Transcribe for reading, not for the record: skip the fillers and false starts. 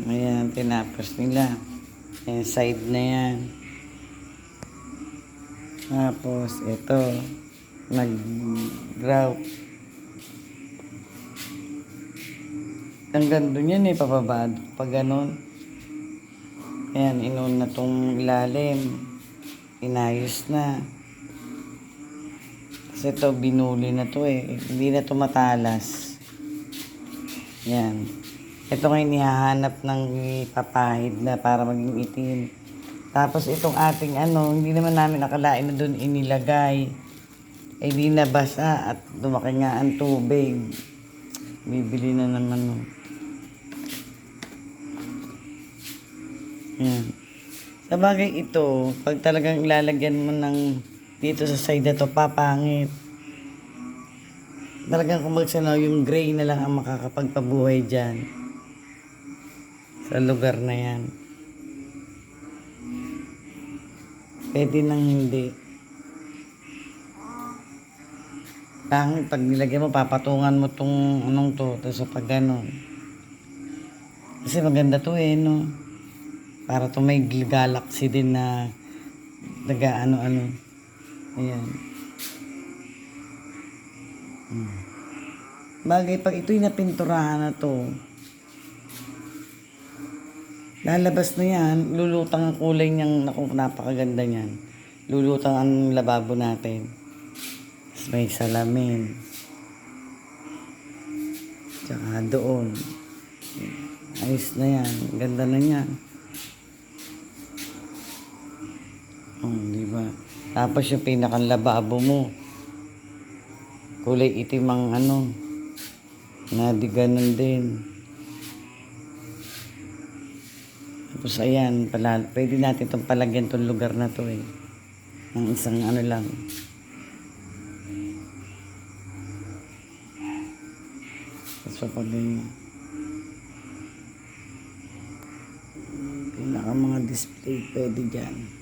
Ayan, tinapos nila. Ayan, side na yan. Tapos, ito. Nag-grout. Hanggang doon yan pababa. Pag ganun. Ayan, inon na tong ilalim. Inayos na. Kasi ito, binuli na to Hindi na to matalas. Yan. Ito ngayon ihahanap ng papahid na para maging itim. Tapos itong ating hindi naman namin nakalain na doon inilagay. Ay di nabasa at lumaki nga ang tubig. Bibili na naman. Yan. Sa bagay ito, pag talagang ilalagyan mo ng dito sa side na to, papangit. Talagang yung gray na lang ang makakapagpabuhay dyan. Sa lugar na yan. Pwede nang hindi. Pangit, pag nilagyan mo, papatungan mo tong to, tapos pag ganon. Kasi maganda to no? Para to may galaxy din na naga-ano-ano. Ayan. Bagay, pag ito'y napinturahan na to, lalabas na yan, lulutang ang kulay niyang, naku, napakaganda niyan. Lulutang ang lababo natin. Tapos may salamin. Tsaka doon. Ayos na yan. Ganda na yan. Diba? Tapos yung pinakang lababo mo, kulay itim ang na di ganun din. Tapos ayan, pwede natin itong palagyan itong lugar na to ng isang lang. Tapos pag pinaka mga display pwede dyan.